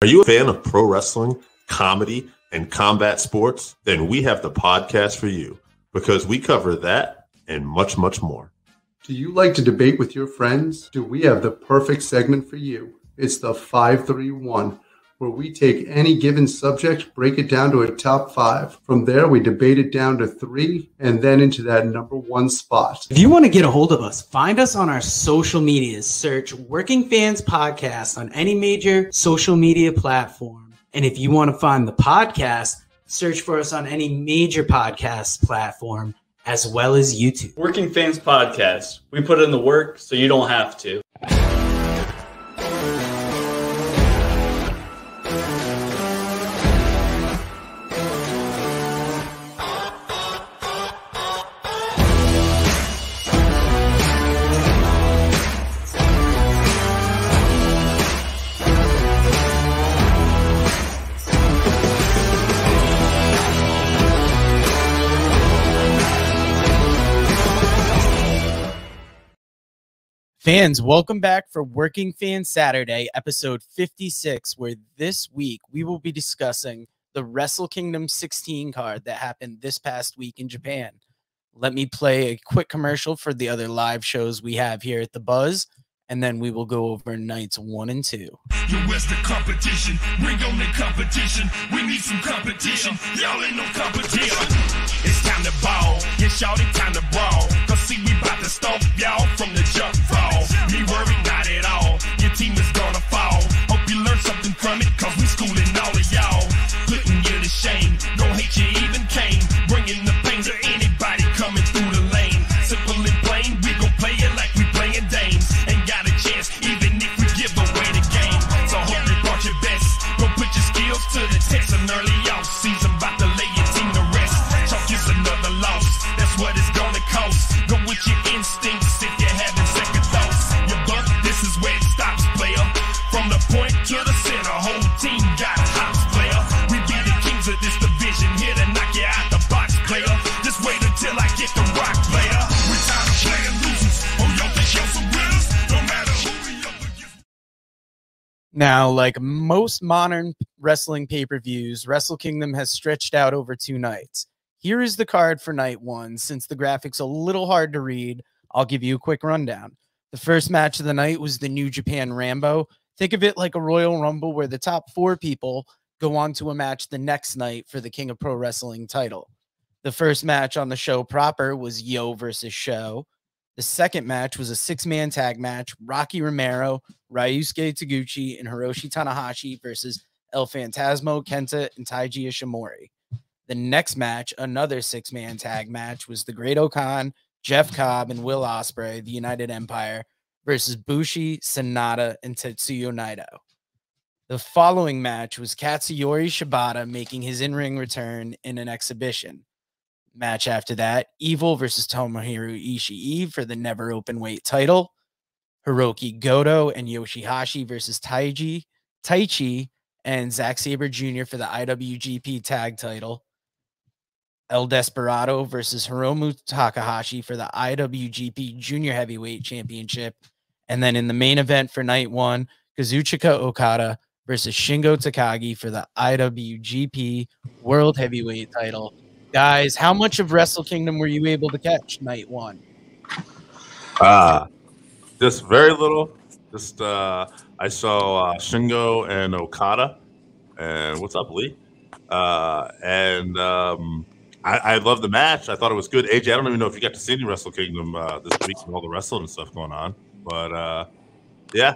Are you a fan of pro wrestling, comedy, and combat sports? Then we have the podcast for you because we cover that and much, much more. Do you like to debate with your friends? Do we have the perfect segment for you? It's the 531, where we take any given subject, break it down to a top 5. From there, we debate it down to 3, and then into that number 1 spot. If you want to get a hold of us, find us on our social medias. Search Working Fans Podcast on any major social media platform. And if you want to find the podcast, search for us on any major podcast platform, as well as YouTube. Working Fans Podcast. We put in the work so you don't have to. Fans, welcome back for Working Fans Saturday, episode 56, where this week we will be discussing the Wrestle Kingdom 16 card that happened this past week in Japan. Let me play a quick commercial for the other live shows we have here at The Buzz, and then we will go over nights 1 and 2. You Western competition, bring on the competition. We need some competition. Y'all ain't no competition. It's time to ball. Yeah, shout it, time to brawl. Cause see, we bout to stomp y'all from the jump ball. Be worried, not at all. Your team is gonna fall. Hope you learn something from it, cause we schooling all of y'all. Putting you to shame. Don't hate you even came. Bringing the pain to anybody coming through the lane. Simple and plain, we gon' play it like we playing dames. Ain't got a chance, even if we give away the game. So hope you brought your best. Go put your skills to the test. An early off season, about to lay your team to rest. Chalk is another loss. That's what it's gonna cost. Go with your instincts if you're having second thoughts. Your buck, this is where it stops, player. From the point to the center, whole team got hops, player. We be the kings of this division, here to knock you out the box, player. Just wait until I get the rock, player. We tired of playing losers. Oh, y'all think y'all some winners? No matter who we up against. Now, like most modern wrestling pay-per-views, Wrestle Kingdom has stretched out over 2 nights. Here is the card for night 1. Since the graphics are a little hard to read, I'll give you a quick rundown. The first match of the night was the New Japan Rambo. Think of it like a Royal Rumble where the top 4 people go on to a match the next night for the King of Pro Wrestling title. The first match on the show proper was Yo versus Sho. The second match was a 6-man tag match, Rocky Romero, Ryusuke Taguchi, and Hiroshi Tanahashi versus El Phantasmo, Kenta, and Taiji Ishimori. The next match, another 6-man tag match, was the Great Okan, Jeff Cobb, and Will Ospreay, the United Empire, versus Bushi, Sanada, and Tetsuya Naito. The following match was Katsuyori Shibata making his in-ring return in an exhibition. Match after that, Evil versus Tomohiro Ishii for the never open weight title. Hiroki Goto and Yoshihashi versus Taichi and Zack Sabre Jr. for the IWGP tag title. El Desperado versus Hiromu Takahashi for the IWGP Junior Heavyweight Championship. And then in the main event for night 1, Kazuchika Okada versus Shingo Takagi for the IWGP World Heavyweight title. Guys, how much of Wrestle Kingdom were you able to catch night 1? Just very little. Just I saw Shingo and Okada. And what's up, Lee? I love the match. I thought it was good. AJ, I don't even know if you got to see any Wrestle Kingdom this week with all the wrestling and stuff going on. But, yeah.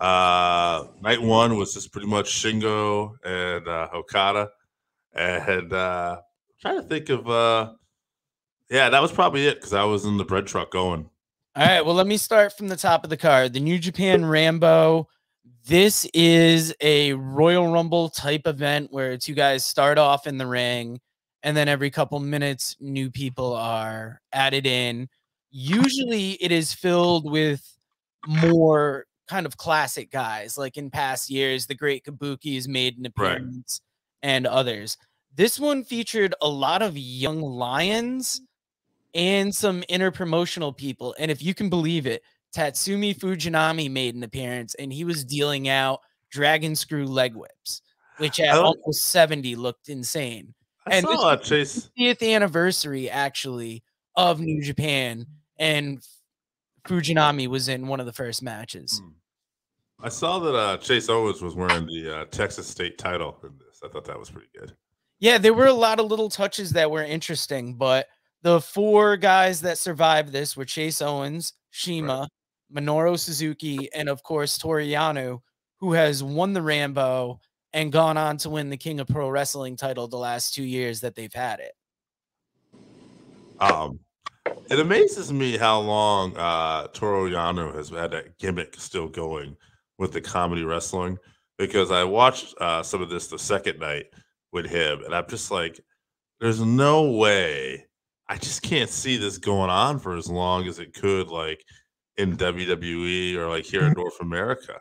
Night 1 was just pretty much Shingo and Okada. And trying to think of that was probably it because I was in the bread truck going. All right, well, let me start from the top of the card. The New Japan Rambo. This is a Royal Rumble type event where 2 guys start off in the ring, and then every couple minutes, new people are added in. Usually it is filled with more kind of classic guys. Like in past years, the Great Kabuki has made an appearance and others. This one featured a lot of young lions and some interpromotional people. And if you can believe it, Tatsumi Fujinami made an appearance, and he was dealing out dragon screw leg whips, which at almost 70 looked insane. I saw this Chase. 50th anniversary, actually, of New Japan, and Fujinami was in one of the first matches. I saw that Chase Owens was wearing the Texas State title in this. I thought that was pretty good. Yeah, there were a lot of little touches that were interesting, but the 4 guys that survived this were Chase Owens, Shima, Minoru Suzuki, and of course Toru Yano, who has won the Rambo and gone on to win the King of Pro Wrestling title the last 2 years that they've had it. It amazes me how long Toru Yano has had that gimmick still going with the comedy wrestling, because I watched some of this the second night with him, and I'm just like, there's no way. I just can't see this going on for as long as it could, like in WWE or like here in North America.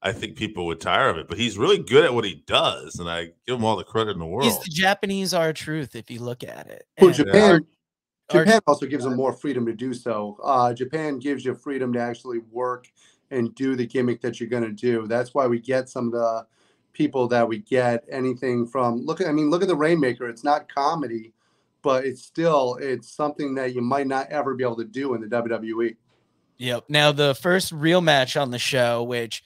I think people would tire of it, but he's really good at what he does, and I give him all the credit in the world. He's the Japanese R-Truth, if you look at it. Well, Japan also gives them more freedom to do so. Japan gives you freedom to actually work and do the gimmick that you're going to do. That's why we get some of the people that we get. Anything from look at the Rainmaker. It's not comedy, but it's something that you might not ever be able to do in the WWE. Yep. Now the first real match on the show, which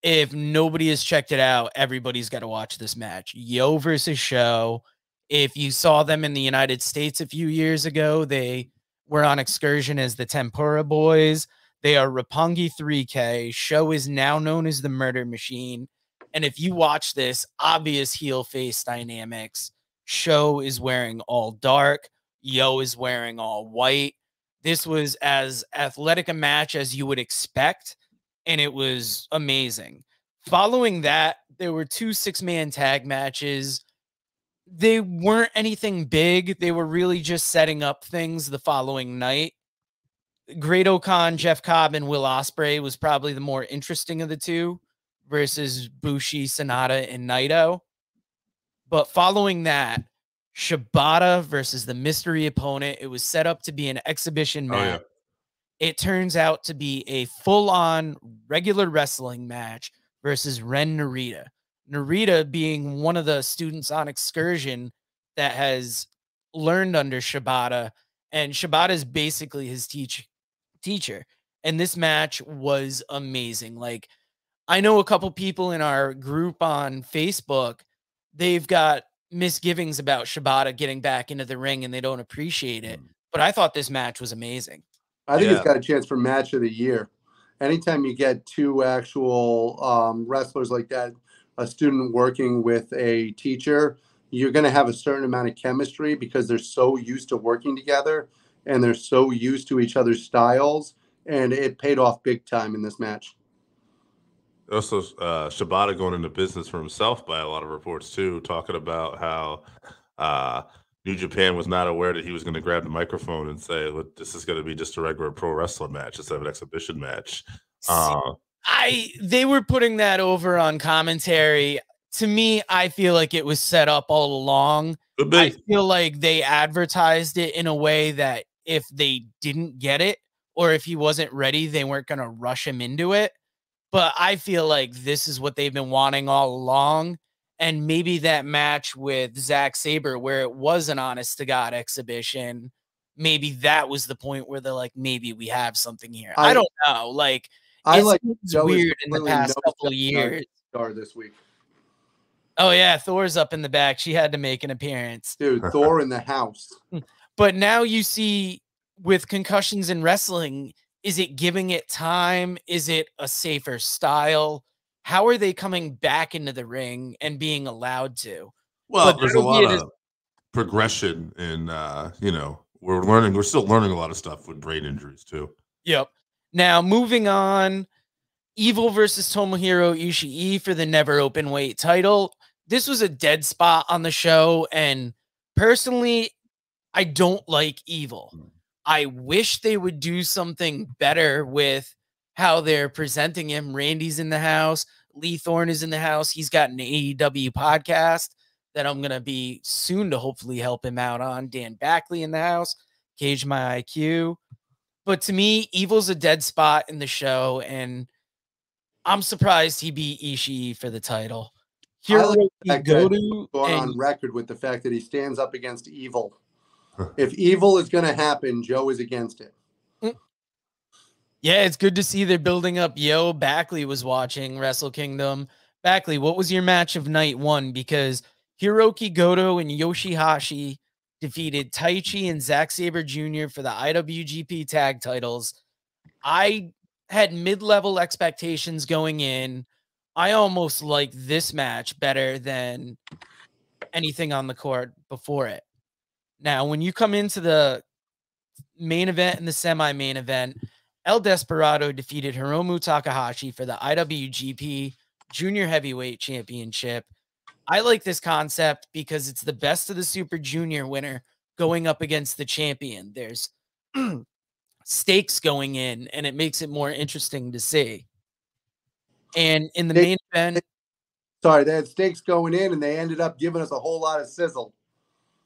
if nobody has checked it out, everybody's got to watch this match. Yo versus Show. If you saw them in the United States a few years ago, they were on excursion as the Tempura Boys. They are Roppongi 3K. Show is now known as the Murder Machine. And if you watch this, obvious heel face dynamics. Show is wearing all dark. Yo is wearing all white. This was as athletic a match as you would expect, and it was amazing. Following that, there were 2 6-man tag matches. They weren't anything big. They were really just setting up things the following night. Great Khan, Jeff Cobb, and Will Ospreay was probably the more interesting of the two versus Bushi, Sonata, and Naito. But following that, Shibata versus the mystery opponent. It was set up to be an exhibition match. It turns out to be a full-on regular wrestling match versus Ren Narita. Narita being one of the students on excursion that has learned under Shibata, and Shibata is basically his teacher. And this match was amazing. Like, I know a couple people in our group on Facebook, they've got misgivings about Shibata getting back into the ring and they don't appreciate it. But I thought this match was amazing. I think it's got a chance for match of the year. Anytime you get 2 actual wrestlers like that, a student working with a teacher, you're going to have a certain amount of chemistry because they're so used to working together and they're so used to each other's styles. And it paid off big time in this match. Also, Shibata going into business for himself by a lot of reports too, talking about how New Japan was not aware that he was going to grab the microphone and say, "Look, this is going to be just a regular pro wrestling match instead of an exhibition match." They were putting that over on commentary. To me, I feel like it was set up all along. I feel like they advertised it in a way that if they didn't get it or if he wasn't ready, they weren't going to rush him into it. But I feel like this is what they've been wanting all along. And maybe that match with Zack Sabre, where it was an honest to God exhibition, maybe that was the point where they're like, maybe we have something here. I don't know. Like, it's weird in the past couple of years. This week. Oh, yeah. Thor's up in the back. She had to make an appearance. Dude, Thor in the house. But now you see with concussions in wrestling, is it giving it time? Is it a safer style? How are they coming back into the ring and being allowed to? Well, there's a lot of progression in, we're still learning a lot of stuff with brain injuries too. Yep. Now, moving on, Evil versus Tomohiro Ishii for the never open weight title. This was a dead spot on the show, and personally, I don't like Evil. I wish they would do something better with how they're presenting him. Randy's in the house. Lee Thorne is in the house. He's got an AEW podcast that I'm going to be soon to hopefully help him out on. Dan Backley in the house. Cage My IQ. But to me, Evil's a dead spot in the show, and I'm surprised he beat Ishii for the title. I like Hiroki the fact that Goto he's going on and record with the fact that he stands up against evil. If evil is going to happen, Joe is against it. yeah, it's good to see they're building up. Yo, Backley was watching Wrestle Kingdom. Backley, what was your match of night one? Because Hiroki Goto and Yoshihashi defeated Taichi and Zack Sabre Jr. for the IWGP tag titles. I had mid-level expectations going in. I almost like this match better than anything on the court before it. Now, when you come into the main event and the semi-main event, El Desperado defeated Hiromu Takahashi for the IWGP Junior Heavyweight Championship. I like this concept because it's the best of the Super Junior winner going up against the champion. There's stakes going in, and it makes it more interesting to see. And in the main event, sorry, they had stakes going in, and they ended up giving us a whole lot of sizzle.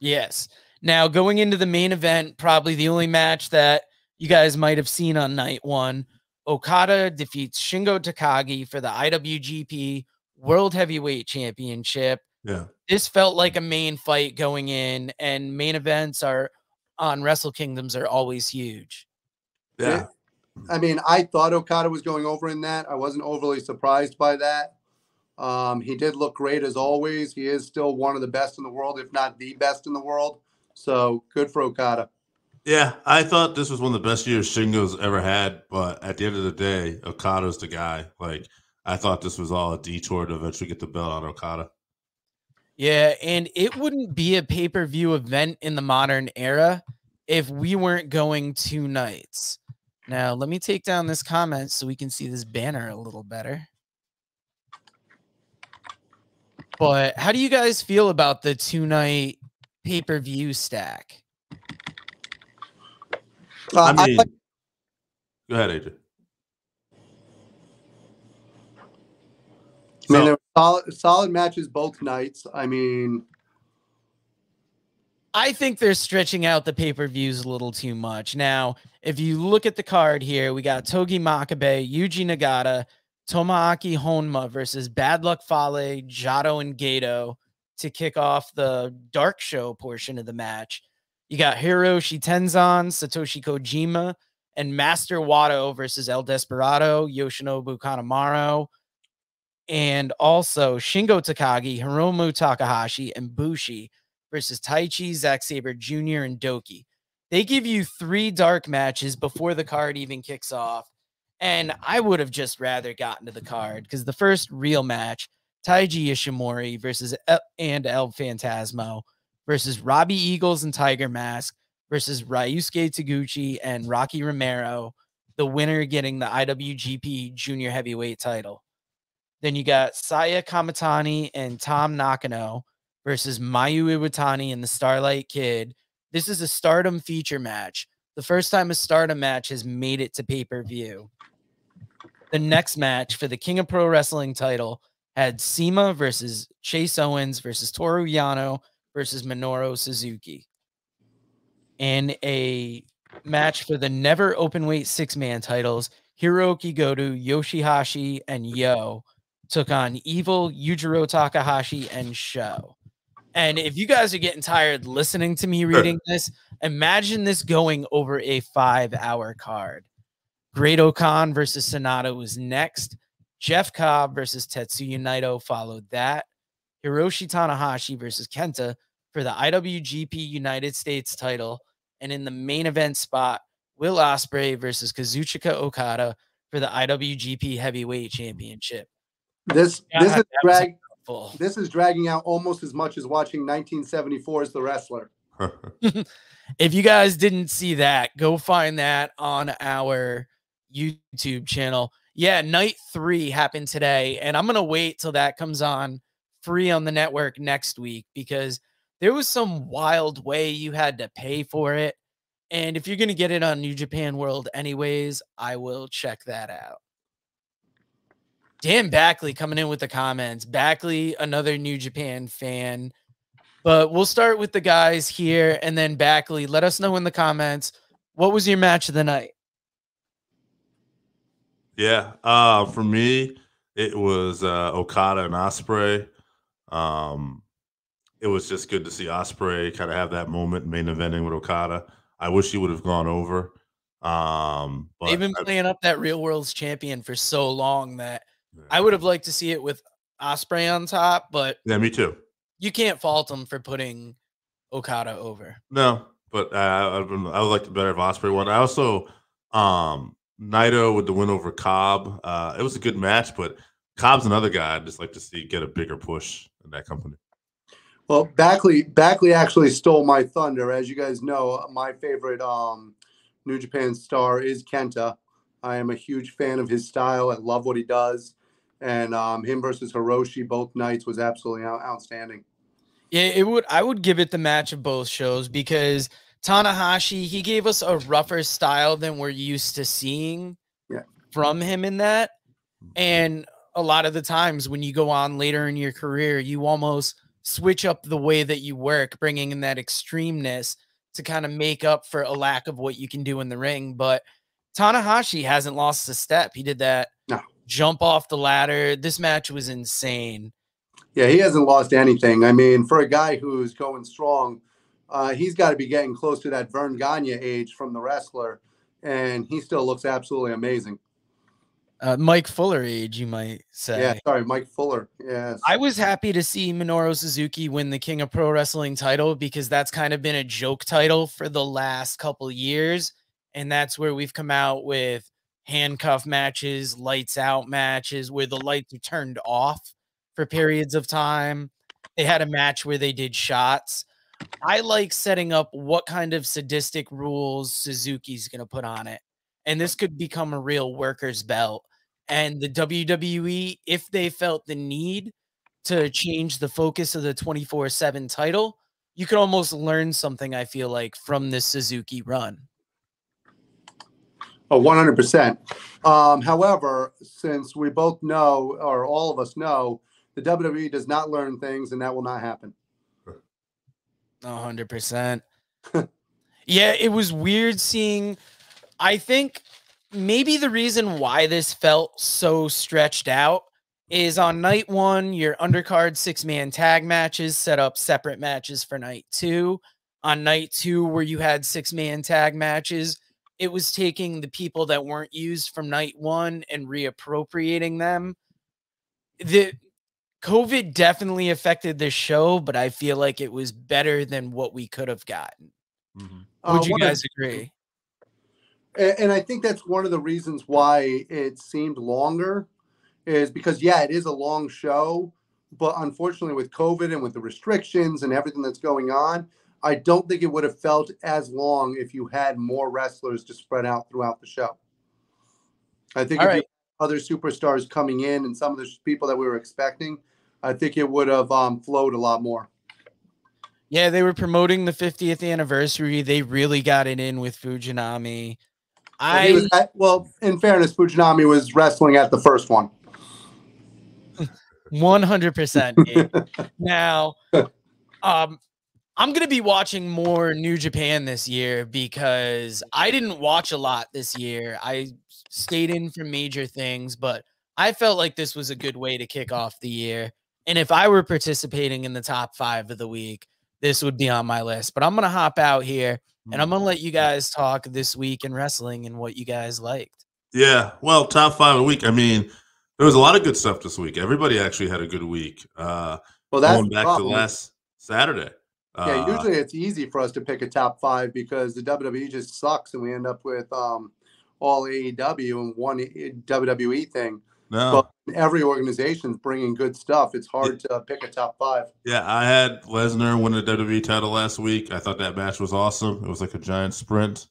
yes. Now, going into the main event, probably the only match that you guys might have seen on night one, Okada defeats Shingo Takagi for the IWGP World Heavyweight Championship. Yeah. This felt like a main fight going in, and main events are on Wrestle Kingdoms are always huge. Yeah. I mean, I thought Okada was going over in that. I wasn't overly surprised by that. He did look great as always. He is still one of the best in the world, if not the best in the world. So good for Okada. Yeah, I thought this was one of the best years Shingo's ever had, but at the end of the day, Okada's the guy. Like, I thought this was all a detour to eventually get the belt on Okada. Yeah, and it wouldn't be a pay-per-view event in the modern era if we weren't going 2 nights. Now, let me take down this comment so we can see this banner a little better. But how do you guys feel about the 2-night pay-per-view stack? I mean, go ahead, AJ. I mean, there were solid matches both nights. I mean, I think they're stretching out the pay-per-views a little too much. Now, if you look at the card here, we got Togi Makabe, Yuji Nagata, Tomoaki Honma versus Bad Luck Fale, Jado, and Gato to kick off the Dark Show portion of the match. You got Hiroshi Tenzan, Satoshi Kojima, and Master Wato versus El Desperado, Yoshinobu Kanemaru, and also Shingo Takagi, Hiromu Takahashi, and Bushi versus Taichi, Zack Sabre Jr., and Doki. They give you 3 dark matches before the card even kicks off. And I would have just rather gotten to the card because the first real match, Taiji Ishimori versus El Phantasmo versus Robbie Eagles and Tiger Mask versus Ryusuke Taguchi and Rocky Romero, the winner getting the IWGP Junior Heavyweight title. Then you got Saya Kamatani and Tom Nakano versus Mayu Iwatani and the Starlight Kid. This is a Stardom feature match. The first time a Stardom match has made it to pay-per-view. The next match for the King of Pro Wrestling title had CIMA versus Chase Owens versus Toru Yano versus Minoru Suzuki. And a match for the never openweight 6-man titles, Hiroki Goto, Yoshihashi, and Yo took on Evil, Yujiro Takahashi, and Sho. And if you guys are getting tired listening to me reading this, imagine this going over a 5-hour card. Great Okan versus Sonata was next. Jeff Cobb versus Tetsuya Naito followed that. Hiroshi Tanahashi versus Kenta for the IWGP United States title. And in the main event spot, Will Ospreay versus Kazuchika Okada for the IWGP Heavyweight Championship. This is dragging out almost as much as watching 1974's The Wrestler. If you guys didn't see that, go find that on our YouTube channel. Yeah, night 3 happened today, and I'm going to wait till that comes on free on the network next week because there was some wild way you had to pay for it. And if you're going to get it on New Japan World anyways, I will check that out. Dan Backley coming in with the comments. Backley, another New Japan fan. But we'll start with the guys here, and then Backley, let us know in the comments, what was your match of the night? Yeah, for me, It was Okada and Ospreay. It was just good to see Ospreay kind of have that moment main eventing with Okada. I wish he would have gone over. But They've been playing up that Real World's champion for so long that yeah. I would have liked to see it with Ospreay on top, but Yeah, me too. you can't fault him for putting Okada over. No, but I would like the better if Ospreay won. I also Naito with the win over Cobb. It was a good match, but Cobb's another guy I'd just like to see get a bigger push in that company. Well, Backley actually stole my thunder. As you guys know, my favorite New Japan star is Kenta. I am a huge fan of his style. I love what he does. And him versus Hiroshi both nights was absolutely outstanding. Yeah, I would give it the match of both shows because Tanahashi, he gave us a rougher style than we're used to seeing from him in that. And a lot of the times when you go on later in your career, you almost switch up the way that you work, bringing in that extremeness to kind of make up for a lack of what you can do in the ring. But Tanahashi hasn't lost a step. He did that jump off the ladder. This match was insane. Yeah, he hasn't lost anything. I mean, for a guy who's going strong, he's got to be getting close to that Vern Gagne age from the wrestler, and he still looks absolutely amazing. Mike Fuller age, you might say. Yeah, sorry, Mike Fuller. Yes. I was happy to see Minoru Suzuki win the King of Pro Wrestling title because that's kind of been a joke title for the last couple of years. And that's where we've come out with handcuff matches, lights out matches where the lights are turned off for periods of time. They had a match where they did shots. I like setting up what kind of sadistic rules Suzuki's going to put on it. And this could become a real worker's belt. And the WWE, if they felt the need to change the focus of the 24/7 title, you could almost learn something, I feel like, from this Suzuki run. Oh, 100%. However, since we both know, or all of us know, the WWE does not learn things, and that will not happen. 100%. Yeah, it was weird seeing, I think maybe the reason why this felt so stretched out is on night one, your undercard 6-man tag matches set up separate matches for night two. On night two, where you had 6-man tag matches, it was taking the people that weren't used from night one and reappropriating them. The COVID definitely affected the show, but I feel like it was better than what we could have gotten. Would you guys agree? And I think that's one of the reasons why it seemed longer is because, yeah, it is a long show, but unfortunately with COVID and with the restrictions and everything that's going on, I don't think it would have felt as long if you had more wrestlers to spread out throughout the show. I think if you had other superstars coming in and some of the people that we were expecting, I think it would have flowed a lot more. Yeah, they were promoting the 50th anniversary. They really got it in with Fujinami. Well, in fairness, Fujinami was wrestling at the first one. 100%. Now, I'm going to be watching more New Japan this year because I didn't watch a lot this year. I stayed in for major things, but I felt like this was a good way to kick off the year. And if I were participating in the top 5 of the week, this would be on my list. But I'm going to hop out here. And I'm going to let you guys talk this week in wrestling and what you guys liked. Yeah, well, top 5 of the week. I mean, there was a lot of good stuff this week. Everybody actually had a good week. Well, that's going back to last Saturday. Yeah, usually it's easy for us to pick a top 5 because the WWE just sucks and we end up with all AEW and one WWE thing. No. But every organization's bringing good stuff. It's hard to pick a top 5. Yeah, I had Lesnar win the WWE title last week. I thought that match was awesome. It was like a giant sprint.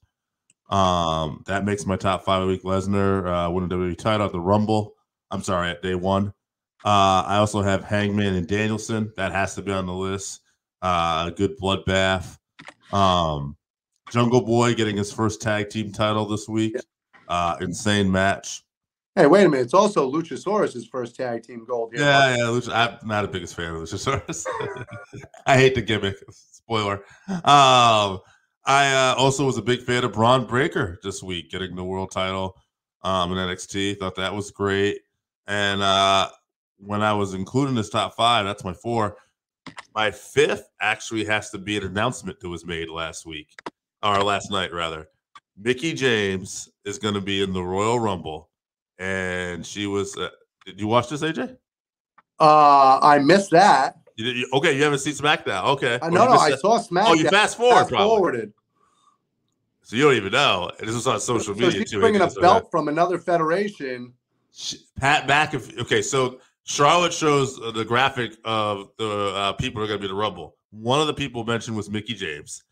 That makes my top 5 of the week. Lesnar win the WWE title at the Rumble. I'm sorry, at day 1. I also have Hangman and Danielson. That has to be on the list. A good bloodbath. Jungle Boy getting his first tag team title this week. Insane match. Hey, wait a minute. It's also Luchasaurus' first tag team gold here. Yeah. I'm not the biggest fan of Luchasaurus. I hate the gimmick. Spoiler. I also was a big fan of Braun Breaker this week, getting the world title in NXT. Thought that was great. And when I was including this top 5, that's my 4. My 5th actually has to be an announcement that was made last night rather. Mickie James is going to be in the Royal Rumble, and she was. Did you watch this, AJ? I missed that. Okay, you haven't seen SmackDown. Okay, no, I saw SmackDown. Oh, you fast forwarded. Forwarded. So you don't even know. This was on social media. She's bringing a belt from another federation. Pat McAfee. Okay, so Charlotte shows the graphic of the people who are going to be in the Rumble. One of the people mentioned was Mickie James.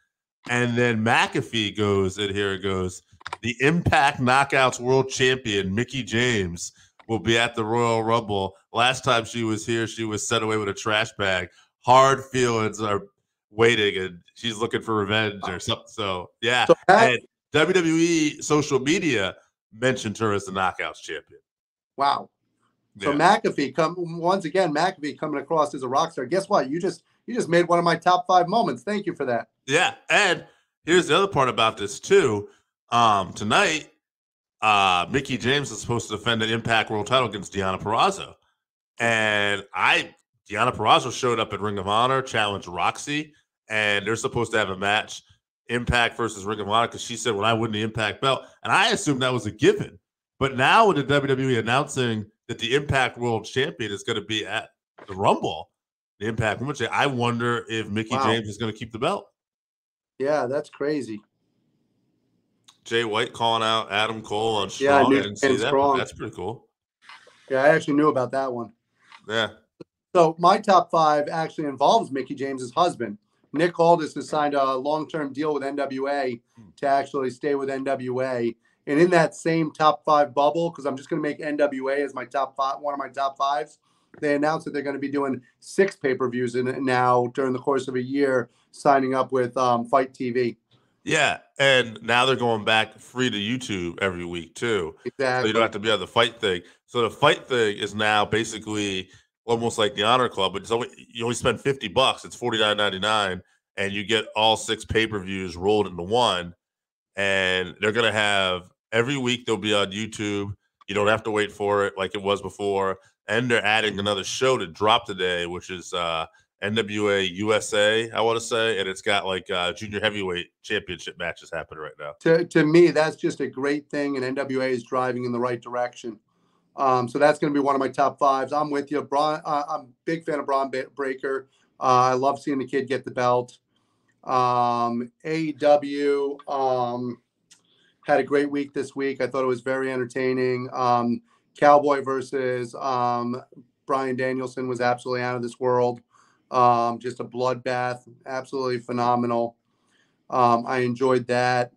And then McAfee goes, and here it goes, the Impact Knockouts World Champion, Mickie James, will be at the Royal Rumble. Last time she was here, she was sent away with a trash bag. Hard feelings are waiting, and she's looking for revenge or something. So, yeah. And WWE social media mentioned her as the Knockouts champion. Wow. So McAfee McAfee coming across as a rock star. Guess what? You just made one of my top 5 moments. Thank you for that. Yeah, and here's the other part about this too. Tonight, Mickie James is supposed to defend the Impact World Title against Deonna Purrazzo, and Deonna Purrazzo showed up at Ring of Honor, challenged Roxy, and they're supposed to have a match, Impact versus Ring of Honor, because she said when I win the Impact belt, and I assumed that was a given. But now with the WWE announcing that the Impact World Champion is going to be at the Rumble, the Impact Women's Champion, I wonder if Mickie James is going to keep the belt. Yeah, that's crazy. Jay White calling out Adam Cole on Strong. I didn't see that, but that's pretty cool. Yeah, I actually knew about that one. Yeah. So my top 5 actually involves Mickie James's husband. Nick Aldis has signed a long-term deal with NWA to actually stay with NWA. And in that same top 5 bubble, because I'm just going to make NWA as my top 5, one of my top 5s, they announced that they're going to be doing 6 pay-per-views now during the course of a year, signing up with Fight TV. Yeah, and now they're going back free to YouTube every week too. Exactly. So you don't have to be on the Fight thing. So the Fight thing is now basically almost like the Honor Club, but you only spend $50. It's $49.99, and you get all 6 pay-per-views rolled into one. And they're going to have every week they'll be on YouTube. You don't have to wait for it like it was before. And they're adding another show to drop today, which is NWA USA, I want to say. And it's got like junior heavyweight championship matches happening right now. To me, that's just a great thing. And NWA is driving in the right direction. So that's going to be one of my top 5s. I'm with you. I'm a big fan of Braun Breaker. I love seeing the kid get the belt. AEW had a great week this week. I thought it was very entertaining. Cowboy versus Bryan Danielson was absolutely out of this world. Just a bloodbath, absolutely phenomenal. I enjoyed that.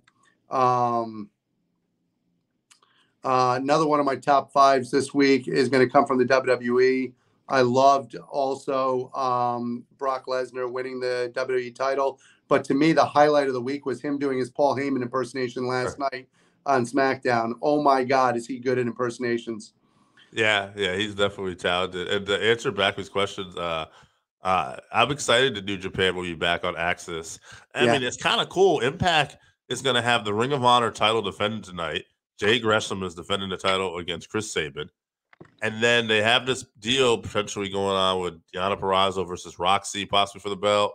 Another one of my top 5s this week is going to come from the WWE. I loved also Brock Lesnar winning the WWE title. But to me, the highlight of the week was him doing his Paul Heyman impersonation last night on SmackDown. Oh, my God, is he good at impersonations? Yeah, he's definitely talented. And to answer Backman's questions, I'm excited that New Japan will be back on Axis. I mean, it's kind of cool. Impact is going to have the Ring of Honor title defended tonight. Jay Gresham is defending the title against Chris Sabin. And then they have this deal potentially going on with Deonna Purrazzo versus Roxy, possibly for the belt.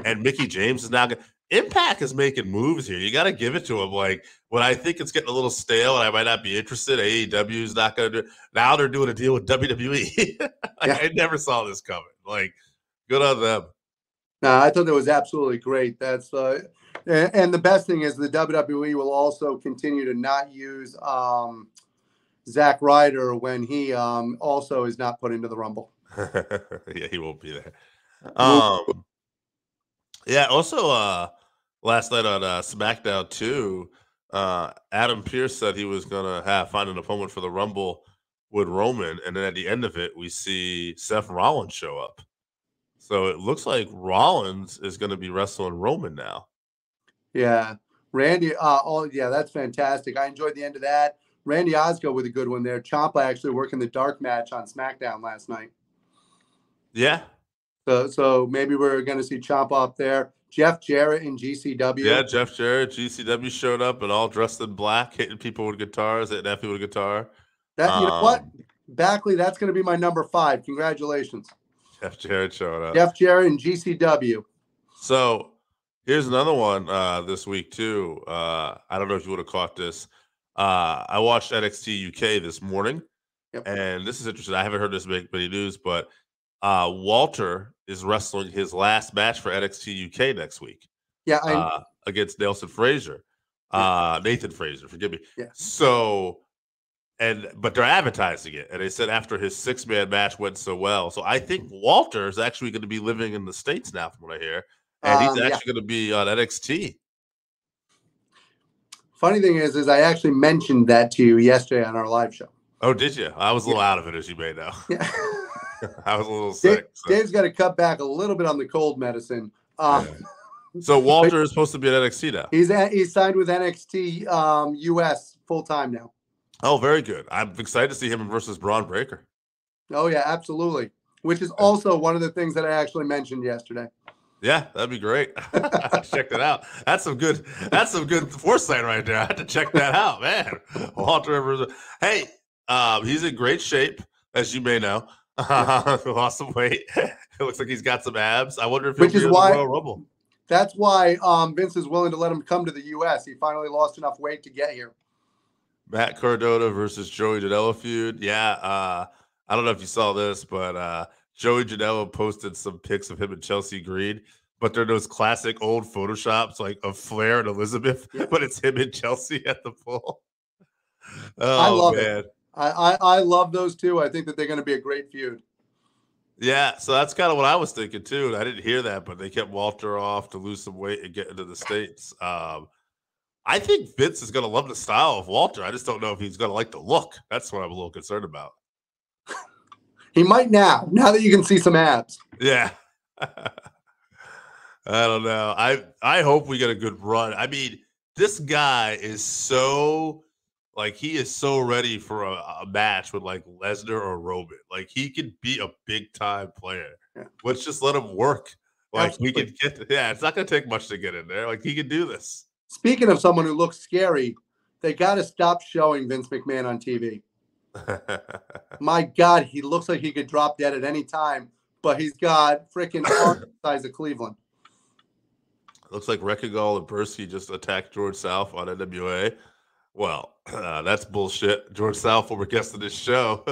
And Mickie James is now going to. Impact is making moves here. You got to give it to him. Like, when I think it's getting a little stale and I might not be interested, AEW is not going to do it. Now they're doing a deal with WWE. I never saw this coming. Like, good on them. No, I thought that was absolutely great. That's and the best thing is the WWE will also continue to not use Zack Ryder when he also is not put into the Rumble. Yeah, he won't be there. Yeah, also last night on SmackDown 2, Adam Pearce said he was going to find an opponent for the Rumble with Roman, and then at the end of it, we see Seth Rollins show up. So it looks like Rollins is going to be wrestling Roman now. Yeah. Randy, that's fantastic. I enjoyed the end of that. Randy Osgood with a good one there. Ciampa actually working the dark match on SmackDown last night. Yeah. So maybe we're going to see Ciampa up there. Jeff Jarrett in GCW. Yeah, Jeff Jarrett, GCW showed up and all dressed in black, hitting people with guitars, hitting that people with a guitar. You know what? Backley, that's going to be my number 5. Congratulations. Jeff Jarrett showing up. Jeff Jarrett and GCW. So here's another one this week too. I don't know if you would have caught this. I watched NXT UK this morning, and this is interesting. I haven't heard this make many news, but Walter is wrestling his last match for NXT UK next week. Yeah, against Nathan Fraser, forgive me. Yeah. So, but they're advertising it, and they said after his 6-man match went so well. So I think Walter is actually going to be living in the States now, from what I hear, and he's actually going to be on NXT. Funny thing is I actually mentioned that to you yesterday on our live show. Oh, did you? I was a little out of it, as you may know. Yeah. I was a little sick. Dave's got to cut back a little bit on the cold medicine. So Walter is supposed to be at NXT now. He's signed with NXT US full time now. Oh, very good. I'm excited to see him versus Braun Breaker. Oh yeah, absolutely. Which is also one of the things that I actually mentioned yesterday. Yeah, that'd be great. Check that out. That's some good foresight right there. I had to check that out, man. Walter Rivers. Hey, he's in great shape, as you may know. Lost some weight. It looks like he's got some abs. I wonder if he'll be in the Royal Rumble. That's why Vince is willing to let him come to the U.S. He finally lost enough weight to get here. Matt Cardona versus Joey Janela feud. Yeah, I don't know if you saw this, but Joey Janela posted some pics of him and Chelsea Green, but they're those classic old Photoshops like of Flair and Elizabeth, but it's him and Chelsea at the pool. Oh, I love man. it. I love those two. I think that they're going to be a great feud. Yeah, so that's kind of what I was thinking too. And I didn't hear that, but they kept Walter off to lose some weight and get into the States. I think Vince is going to love the style of Walter. I just don't know if he's going to like the look. That's what I'm a little concerned about. He might now that you can see some abs. Yeah. I don't know. I hope we get a good run. I mean, this guy is so... Like, he is so ready for a match with, like, Lesnar or Roman. Like, he could be a big-time player. Yeah. Let's just let him work. Like, Absolutely. we could get... Yeah, it's not going to take much to get in there. Like, he can do this. Speaking of someone who looks scary, they got to stop showing Vince McMahon on TV. My God, he looks like he could drop dead at any time, but he's got freaking arms the size of Cleveland. Looks like Rekigal and Bursky just attacked George South on NWA. Well, that's bullshit. George South, former guest of this show.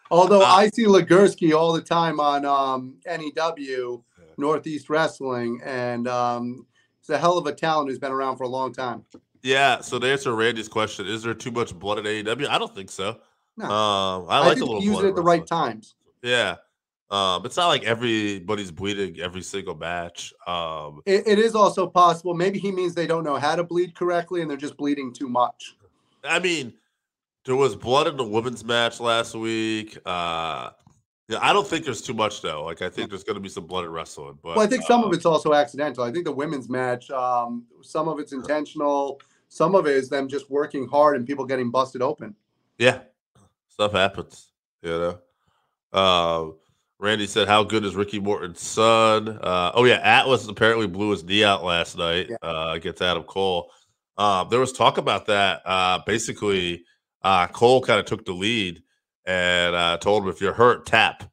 Although I see Ligursky all the time on NEW, Northeast Wrestling, and he's a hell of a talent who's been around for a long time. Yeah, so to answer Randy's question, is there too much blood at AEW? I don't think so. No. I like think a little use blood it at the right times. Yeah. It's not like everybody's bleeding every single match. It is also possible. Maybe he means they don't know how to bleed correctly and they're just bleeding too much. I mean, there was blood in the women's match last week. Yeah, I don't think there's too much, though. Like, I think there's going to be some blood in wrestling. But well, I think some of it's also accidental. I think the women's match, some of it's intentional. Some of it is them just working hard and people getting busted open. Yeah, stuff happens, you know. Randy said, how good is Ricky Morton's son? Oh, yeah, Atlas apparently blew his knee out last night against Adam Cole. There was talk about that. Basically, Cole kind of took the lead and told him, if you're hurt, tap.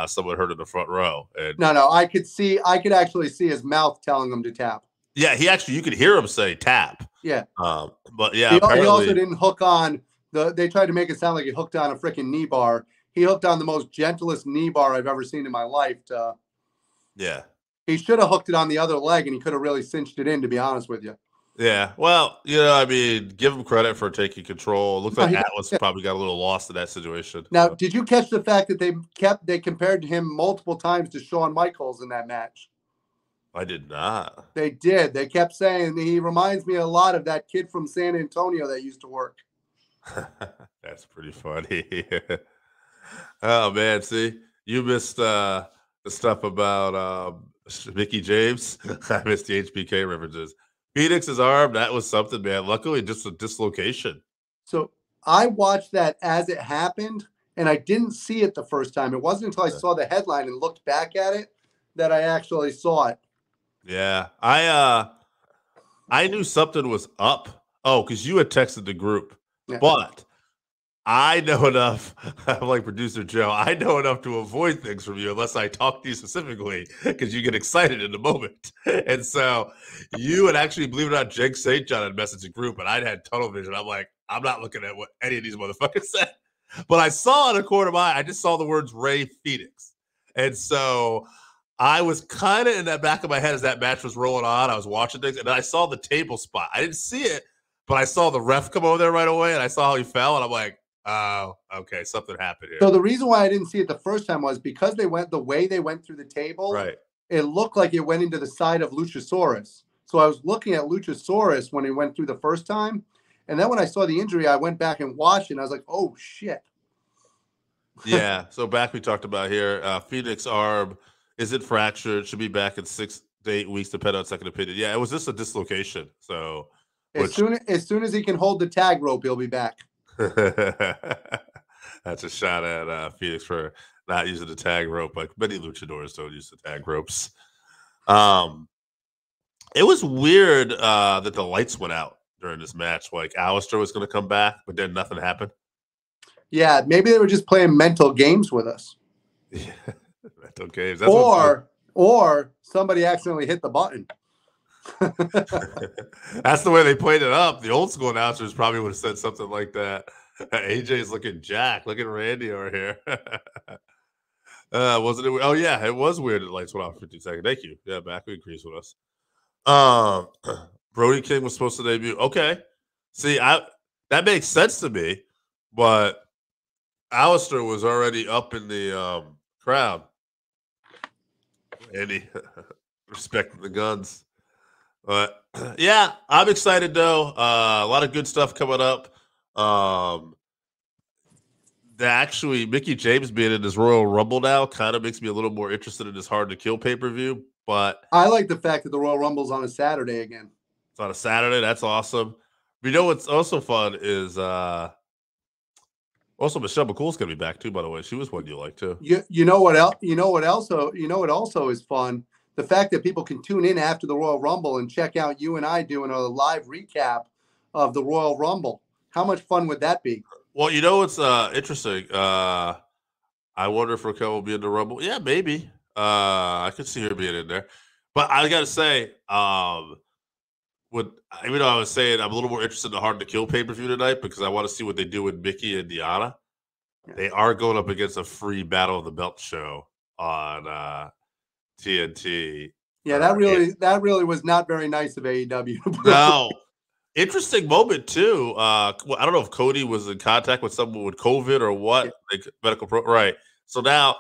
Someone hurt in the front row. And, no, I could actually see his mouth telling him to tap. Yeah, you could hear him say tap. Yeah. But yeah, he also didn't hook on they tried to make it sound like he hooked on a freaking knee bar. He hooked on the most gentlest knee bar I've ever seen in my life. Yeah. He should have hooked it on the other leg, and he could have really cinched it in, to be honest with you. Yeah. Well, I mean, give him credit for taking control. It looks like Atlas probably got a little lost in that situation. Now, did you catch the fact that they compared him multiple times to Shawn Michaels in that match? I did not. They did. They kept saying he reminds me a lot of that kid from San Antonio that used to work. That's pretty funny. Oh, man. See, you missed the stuff about Mickey James. I missed the HBK references. Phoenix's arm, that was something, man. Luckily, just a dislocation. So I watched that as it happened, and I didn't see it the first time. It wasn't until I saw the headline and looked back at it that I actually saw it. Yeah. I knew something was up. Oh, because you had texted the group. Yeah. But I know enough. I'm like producer Joe. I know enough to avoid things from you unless I talk to you specifically because you get excited in the moment. And so you and actually, believe it or not, Jake St. John had messaged a group, and I had tunnel vision. I'm like, I'm not looking at what any of these motherfuckers said. But I saw in a corner of my eye, I just saw the words Ray Phoenix. And so I was kind of in that back of my head as that match was rolling on. I was watching things, and I saw the table spot. I didn't see it, but I saw the ref come over there right away, and I saw how he fell, and I'm like, oh, okay, something happened here. So the reason why I didn't see it the first time was because the way they went through the table, right. It looked like it went into the side of Luchasaurus. So I was looking at Luchasaurus when he went through the first time. And then when I saw the injury, I went back and watched it, and I was like, oh, shit. Yeah, so back we talked about here, Phoenix arm, is it fractured? Should be back in 6 to 8 weeks, depending on second opinion. Yeah, it was just a dislocation. So as soon as he can hold the tag rope, he'll be back. That's a shot at Phoenix for not using the tag rope. Like many luchadors don't use the tag ropes. It was weird that the lights went out during this match. Like Alistair was going to come back, but then nothing happened. Yeah, maybe they were just playing mental games with us. Yeah, mental games. That's or somebody accidentally hit the button. That's the way they played it up. The old school announcers probably would have said something like that. AJ's looking jacked. Look at Randy over here. Wasn't it? Oh yeah, it was weird. The lights went off for 15 seconds. Thank you. Yeah, back increase with us. Brody King was supposed to debut. Okay, see, that makes sense to me, but Alistair was already up in the crowd. Andy, respecting the guns. But yeah, I'm excited though. A lot of good stuff coming up. Actually, Mickey James being in this Royal Rumble now kind of makes me a little more interested in this Hard to Kill pay-per-view. But I like the fact that the Royal Rumble's on a Saturday again. It's on a Saturday. That's awesome. You know what's also fun is also Michelle McCool's gonna be back too. By the way, she was one you like too. You know what else? You know what also is fun? The fact that people can tune in after the Royal Rumble and check out you and I doing a live recap of the Royal Rumble. How much fun would that be? Well, you know what's interesting. I wonder if Raquel will be in the Rumble. Yeah, maybe. I could see her being in there. But I gotta say, even though I was saying I'm a little more interested in the Hard to Kill pay-per-view tonight because I want to see what they do with Mickey and Deanna. Yeah. They are going up against a free Battle of the Belt show on TNT. Yeah, that really was not very nice of AEW. No. Interesting moment too. I don't know if Cody was in contact with someone with COVID or what, yeah. Like medical right. So now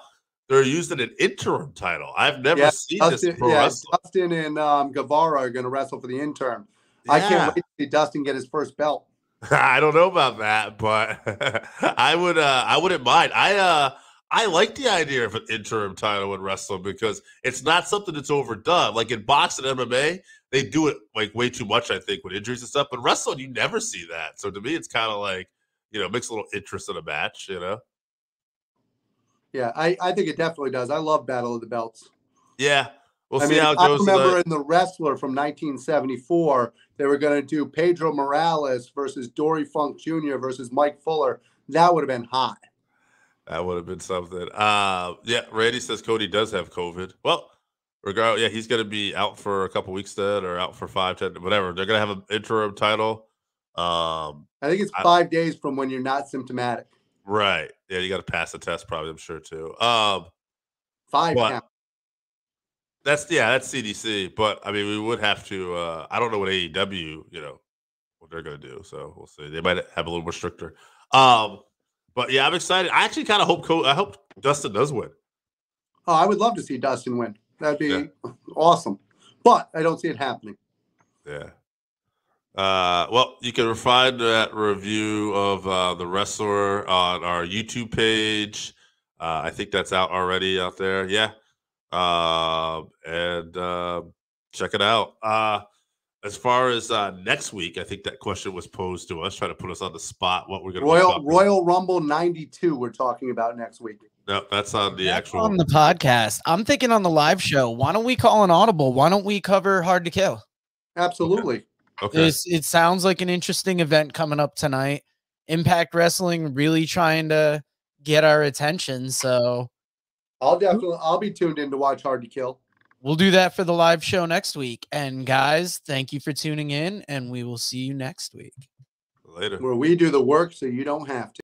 they're using an interim title. I've never seen this in pro wrestling. Dustin and Guevara are going to wrestle for the interim. Yeah. I can't wait to see Dustin get his first belt. I don't know about that, but I wouldn't mind. I like the idea of an interim title in wrestling because it's not something that's overdone. Like in boxing and MMA, they do it like way too much, I think, with injuries and stuff. But wrestling, you never see that. So to me, it's kind of like, makes a little interest in a match, Yeah, I think it definitely does. I love Battle of the Belts. Yeah. We'll see how it goes. I remember in The Wrestler from 1974, they were going to do Pedro Morales versus Dory Funk Jr. versus Mike Fuller. That would have been hot. That would have been something. Yeah, Randy says Cody does have COVID. Well, regardless, yeah, he's going to be out for a couple weeks then, or out for 5, 10, whatever. They're going to have an interim title. I think it's 5 days from when you're not symptomatic. Right. Yeah, you got to pass the test, probably. I'm sure too. 5 counts. That's CDC. But I mean, we would have to. I don't know what AEW, what they're going to do. So we'll see. They might have a little more stricter. But yeah, I'm excited. I actually kind of hope Dustin does win. Oh, I would love to see Dustin win. That'd be awesome. But I don't see it happening. Yeah. Well, you can find that review of The Wrestler on our YouTube page. I think that's out already out there. Yeah. And check it out. As far as next week, I think that question was posed to us, trying to put us on the spot. What we're going to Royal Rumble 92. We're talking about next week. No, that's on the actual on the podcast. I'm thinking on the live show. Why don't we call an audible? Why don't we cover Hard to Kill? Absolutely. Okay. It sounds like an interesting event coming up tonight. Impact Wrestling really trying to get our attention. So I'll be tuned in to watch Hard to Kill. we'll do that for the live show next week. And guys, thank you for tuning in, and we will see you next week. Later. Where we do the work so you don't have to.